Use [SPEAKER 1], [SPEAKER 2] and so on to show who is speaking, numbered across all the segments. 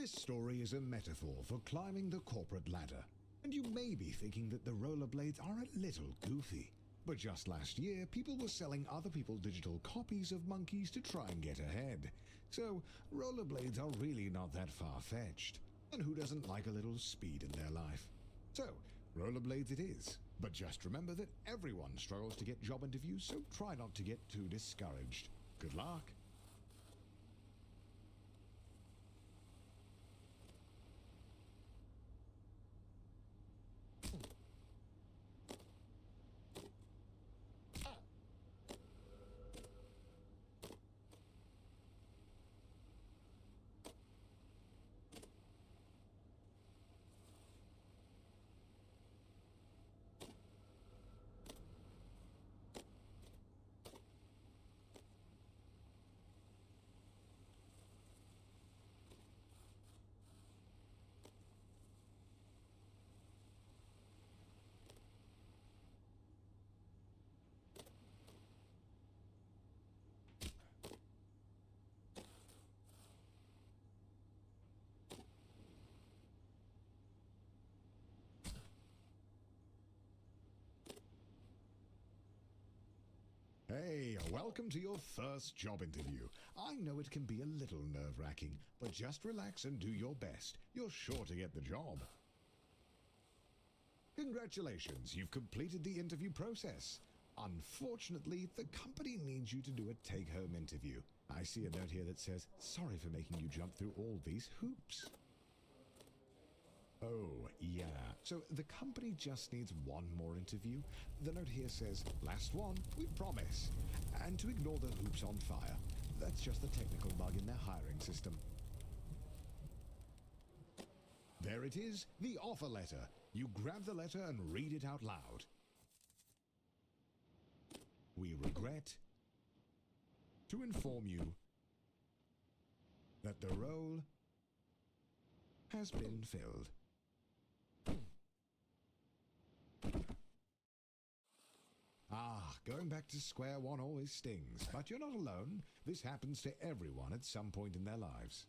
[SPEAKER 1] This story is a metaphor for climbing the corporate ladder, and you may be thinking that the rollerblades are a little goofy. But just last year, people were selling other people's digital copies of monkeys to try and get ahead. So, rollerblades are really not that far-fetched. And who doesn't like a little speed in their life? So, rollerblades it is. But just remember that everyone struggles to get job interviews, so try not to get too discouraged. Good luck. Hey, welcome to your first job interview. I know it can be a little nerve-wracking, but just relax and do your best. You're sure to get the job. Congratulations, you've completed the interview process. Unfortunately, the company needs you to do a take-home interview. I see a note here that says, "Sorry for making you jump through all these hoops." Oh, yeah. So the company just needs one more interview. The note here says, "Last one, we promise." And to ignore the hoops on fire. That's just a technical bug in their hiring system. There it is, the offer letter. You grab the letter and read it out loud. We regret to inform you that the role has been filled. Going back to square one always stings, but you're not alone. This happens to everyone at some point in their lives.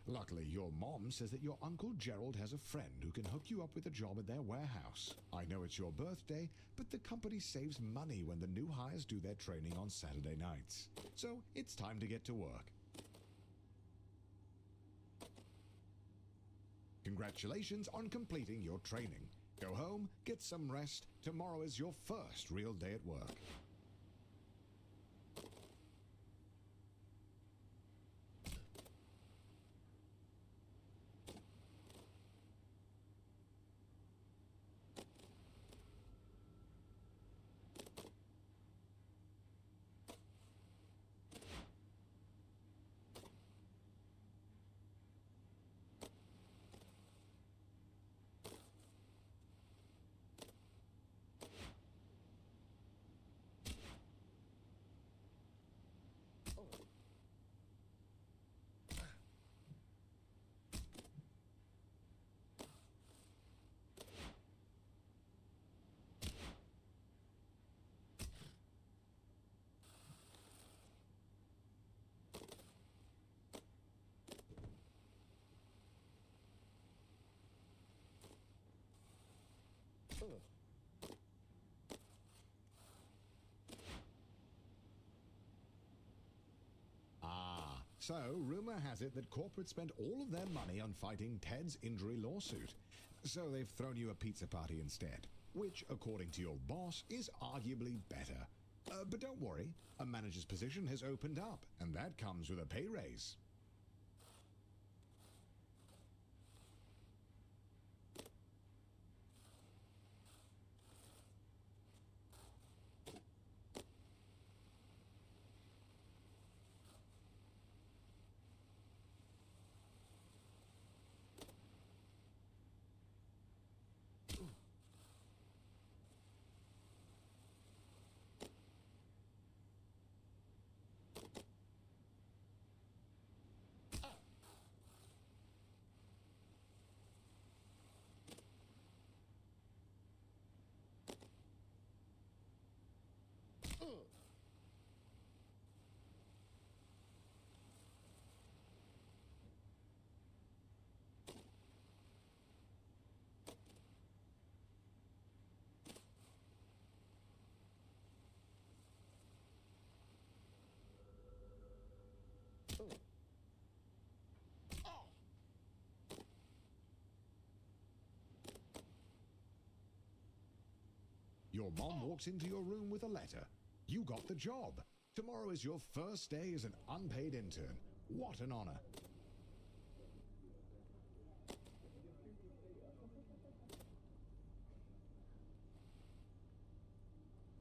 [SPEAKER 1] Luckily, your mom says that your Uncle Gerald has a friend who can hook you up with a job at their warehouse. I know it's your birthday, but the company saves money when the new hires do their training on Saturday nights. So, it's time to get to work. Congratulations on completing your training. Go home, get some rest. Tomorrow is your first real day at work. So, rumor has it that corporate spent all of their money on fighting Ted's injury lawsuit. So they've thrown you a pizza party instead, which, according to your boss, is arguably better. But don't worry, a manager's position has opened up, and that comes with a pay raise. Your mom walks into your room with a letter. You got the job. Tomorrow is your first day as an unpaid intern. What an honor.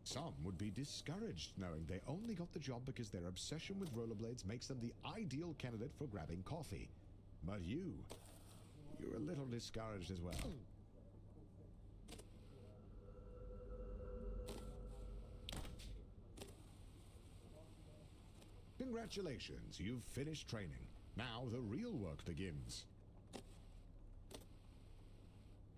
[SPEAKER 1] Some would be discouraged knowing they only got the job because their obsession with rollerblades makes them the ideal candidate for grabbing coffee. But you're a little discouraged as well. Congratulations, you've finished training. Now the real work begins.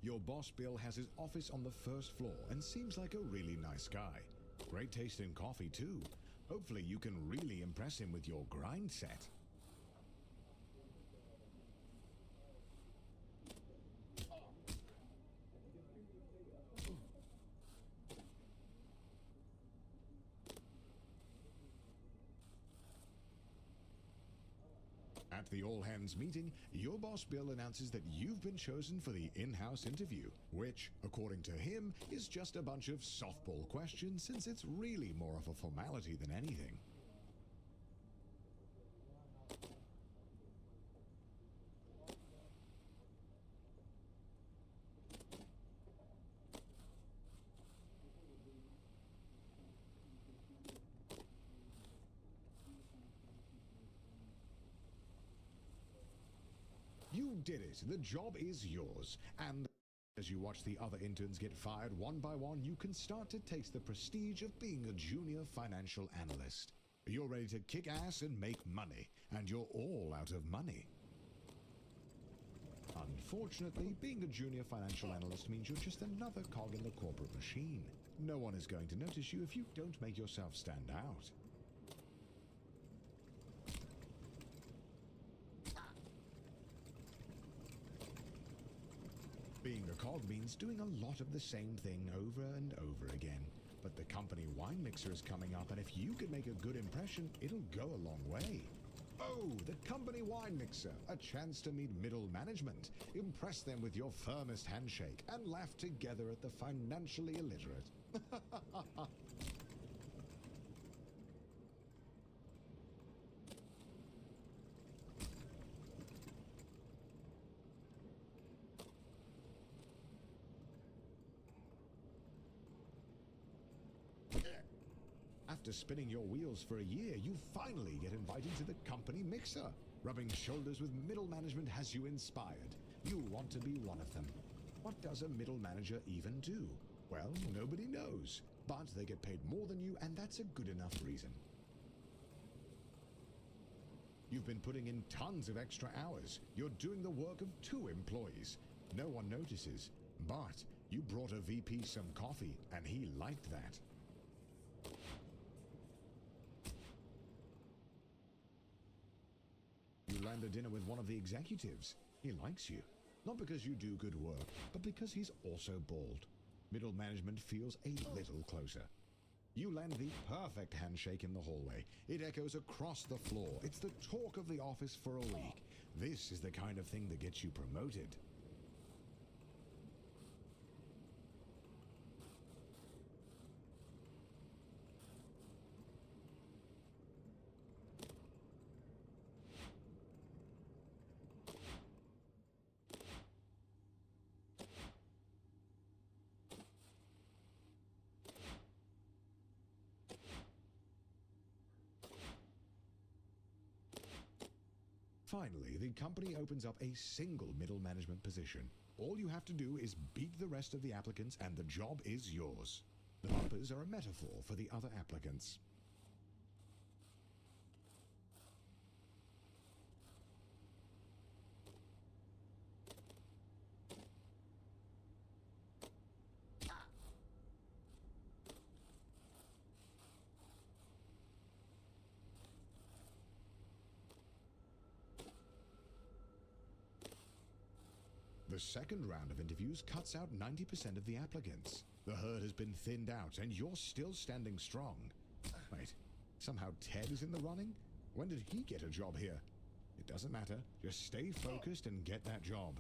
[SPEAKER 1] Your boss Bill has his office on the first floor and seems like a really nice guy. Great taste in coffee too. Hopefully you can really impress him with your grind set. At the all-hands meeting, your boss Bill announces that you've been chosen for the in-house interview, which, according to him, is just a bunch of softball questions since it's really more of a formality than anything. You did it. The job is yours. And as you watch the other interns get fired one by one, you can start to taste the prestige of being a junior financial analyst. You're ready to kick ass and make money, and you're all out of money. Unfortunately, being a junior financial analyst means you're just another cog in the corporate machine. No one is going to notice you if you don't make yourself stand out. Being a cog means doing a lot of the same thing over and over again. But the company wine mixer is coming up, and if you can make a good impression, it'll go a long way. Oh, the company wine mixer, a chance to meet middle management, impress them with your firmest handshake, and laugh together at the financially illiterate. After spinning your wheels for a year, you finally get invited to the company mixer. Rubbing shoulders with middle management has you inspired. You want to be one of them. What does a middle manager even do? Well, nobody knows. But they get paid more than you, and that's a good enough reason. You've been putting in tons of extra hours. You're doing the work of 2 employees. No one notices. But you brought a VP some coffee, and he liked that. You land a dinner with one of the executives. He likes you. Not because you do good work, but because he's also bald. Middle management feels a little closer. You land the perfect handshake in the hallway. It echoes across the floor. It's the talk of the office for a week. This is the kind of thing that gets you promoted. Finally, the company opens up a single middle management position. All you have to do is beat the rest of the applicants and the job is yours. The bumpers are a metaphor for the other applicants. The second round of interviews cuts out 90% of the applicants. The herd has been thinned out, and you're still standing strong. Wait, somehow Ted is in the running? When did he get a job here? It doesn't matter. Just stay focused and get that job.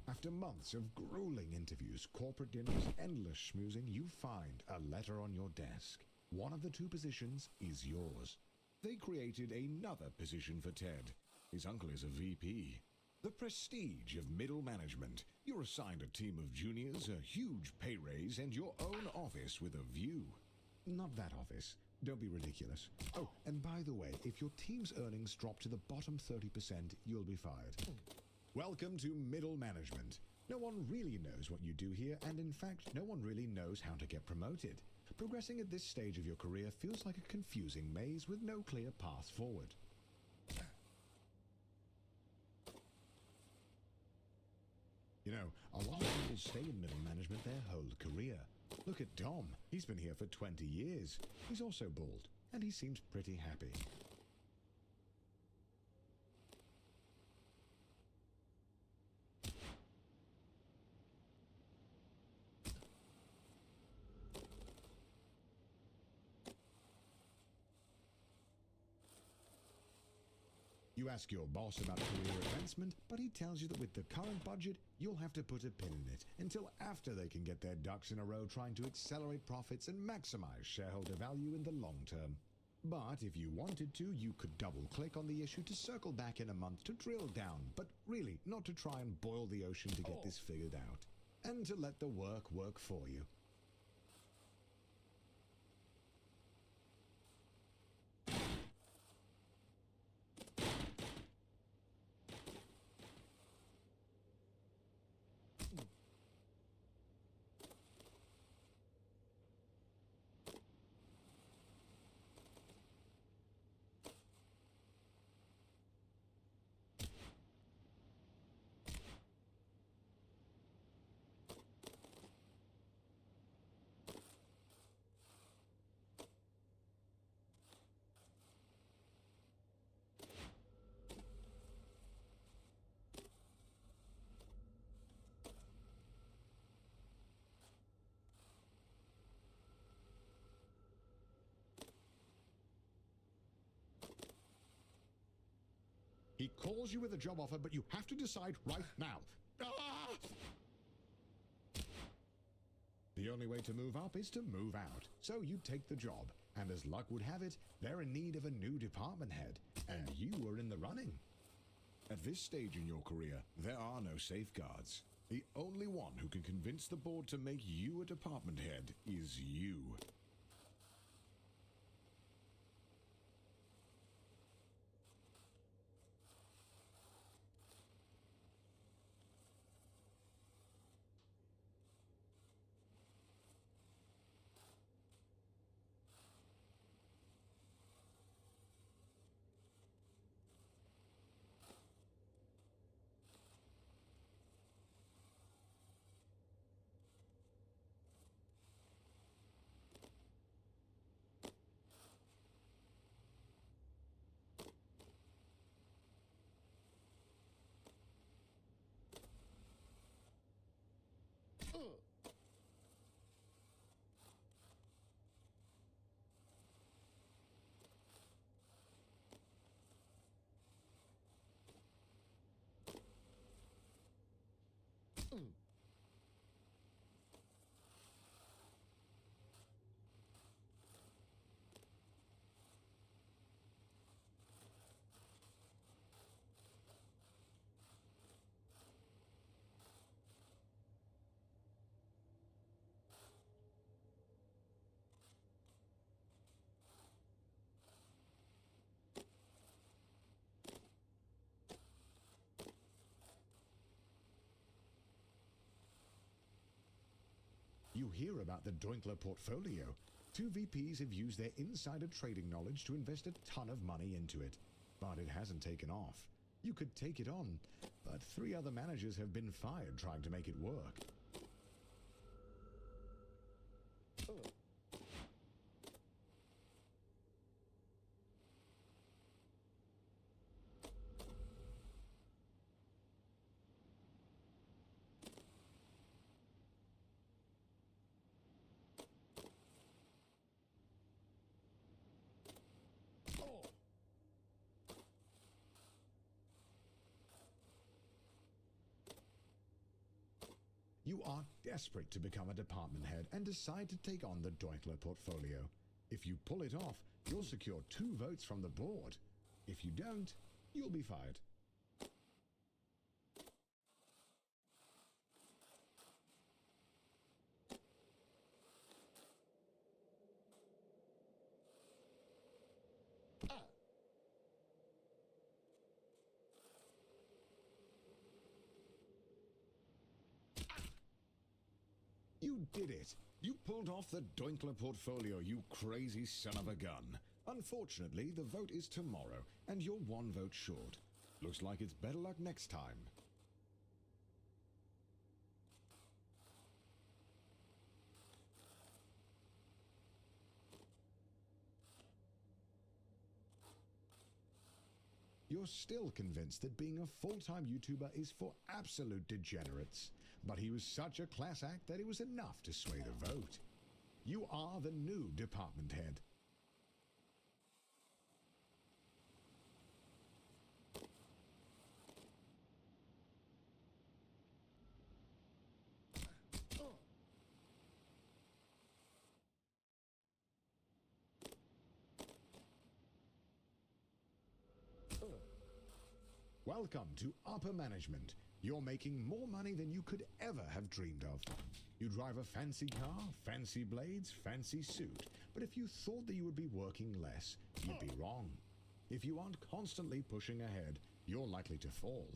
[SPEAKER 1] After months of grueling interviews, corporate dinners, endless schmoozing, you find a letter on your desk. One of the two positions is yours. They created another position for Ted. His uncle is a VP. The prestige of middle management. You're assigned a team of juniors, a huge pay raise, and your own office with a view. Not that office. Don't be ridiculous. Oh, and by the way, if your team's earnings drop to the bottom 30%, you'll be fired. Welcome to middle management. No one really knows what you do here, and in fact, no one really knows how to get promoted. Progressing at this stage of your career feels like a confusing maze with no clear path forward. You know, a lot of people stay in middle management their whole career. Look at Dom. He's been here for 20 years. He's also bald, and he seems pretty happy. You ask your boss about career advancement, but he tells you that with the current budget, you'll have to put a pin in it until after they can get their ducks in a row trying to accelerate profits and maximize shareholder value in the long term. But if you wanted to, you could double-click on the issue to circle back in a month to drill down, but really not to try and boil the ocean to get this figured out, and to let the work work for you. He calls you with a job offer, but you have to decide right now. Ah! The only way to move up is to move out. So you take the job, and as luck would have it, they're in need of a new department head, and you are in the running. At this stage in your career, there are no safeguards. The only one who can convince the board to make you a department head is you. You hear about the Doinkler portfolio. 2 VPs have used their insider trading knowledge to invest a ton of money into it, but it hasn't taken off. You could take it on, but 3 other managers have been fired trying to make it work. You are desperate to become a department head and decide to take on the Deutler portfolio. If you pull it off, you'll secure 2 votes from the board. If you don't, you'll be fired. You did it! You pulled off the Doinkler portfolio, you crazy son of a gun. Unfortunately, the vote is tomorrow, and you're 1 vote short. Looks like it's better luck next time. You're still convinced that being a full-time YouTuber is for absolute degenerates. But he was such a class act that it was enough to sway the vote. You are the new department head. Welcome to upper management. You're making more money than you could ever have dreamed of. You drive a fancy car, fancy blades, fancy suit. But if you thought that you would be working less, you'd be wrong. If you aren't constantly pushing ahead, you're likely to fall.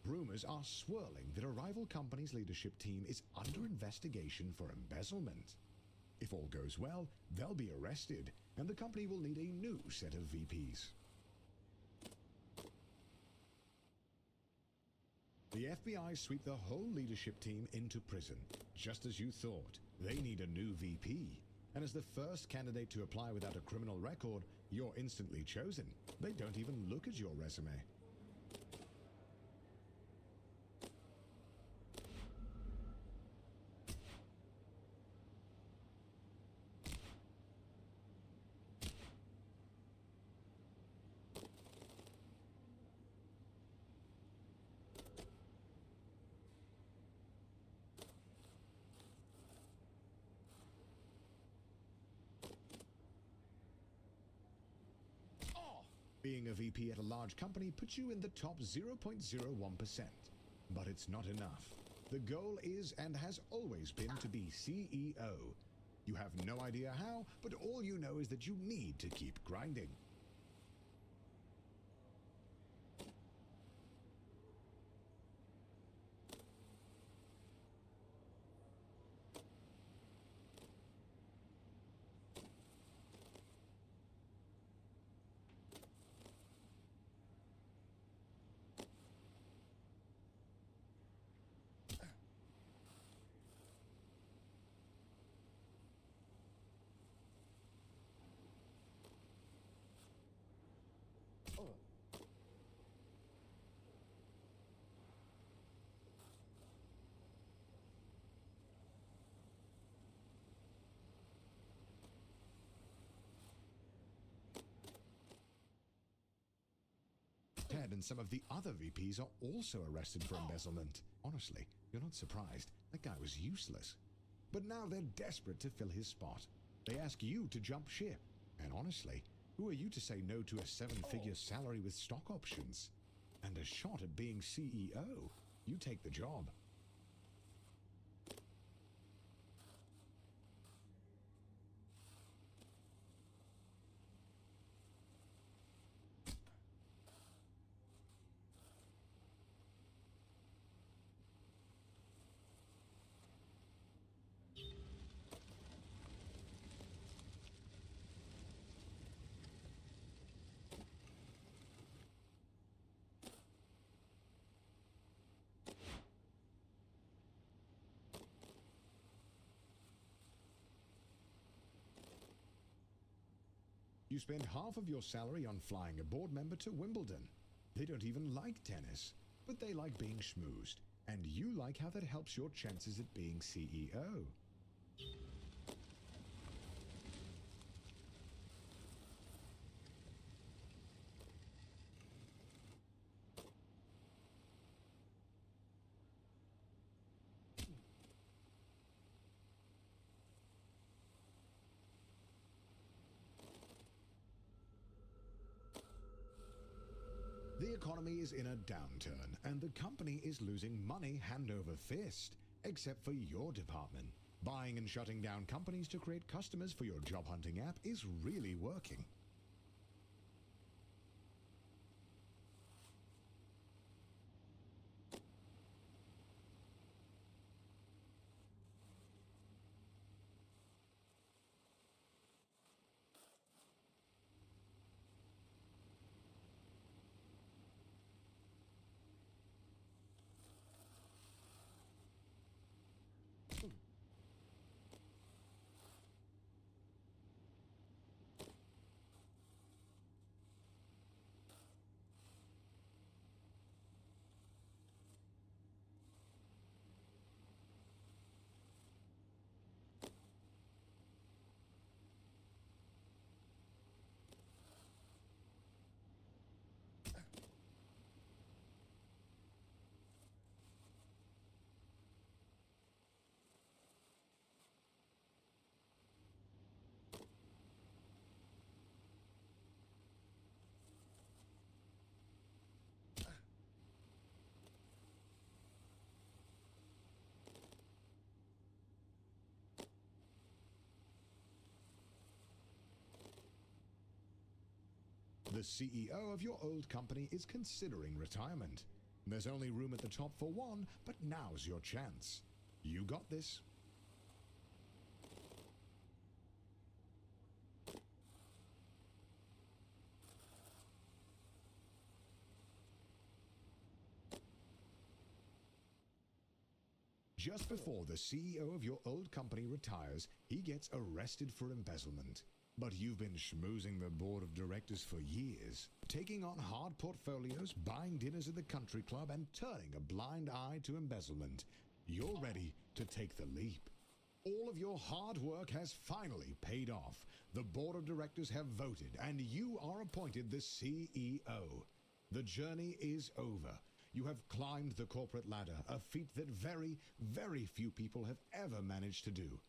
[SPEAKER 1] Rumors are swirling that a rival company's leadership team is under investigation for embezzlement. If all goes well, they'll be arrested, and the company will need a new set of VPs. The FBI sweep the whole leadership team into prison, just as you thought. They need a new VP. And as the first candidate to apply without a criminal record, you're instantly chosen. They don't even look at your resume. Being a VP at a large company puts you in the top 0.01%. But it's not enough. The goal is and has always been to be CEO. You have no idea how, but all you know is that you need to keep grinding. Ted and some of the other VPs are also arrested for embezzlement. Honestly, you're not surprised. That guy was useless. But now they're desperate to fill his spot. They ask you to jump ship. And honestly, Who are you to say no to a seven-figure salary with stock options? And a shot at being CEO? You take the job. You spend half of your salary on flying a board member to Wimbledon. They don't even like tennis, but they like being schmoozed, and you like how that helps your chances at being CEO. The economy is in a downturn, and the company is losing money hand over fist, except for your department. Buying and shutting down companies to create customers for your job hunting app is really working. The CEO of your old company is considering retirement. There's only room at the top for one, but now's your chance. You got this. Just before the CEO of your old company retires, he gets arrested for embezzlement. But you've been schmoozing the board of directors for years, taking on hard portfolios, buying dinners at the country club, and turning a blind eye to embezzlement. You're ready to take the leap. All of your hard work has finally paid off. The board of directors have voted, and you are appointed the CEO. The journey is over. You have climbed the corporate ladder, a feat that very, very few people have ever managed to do.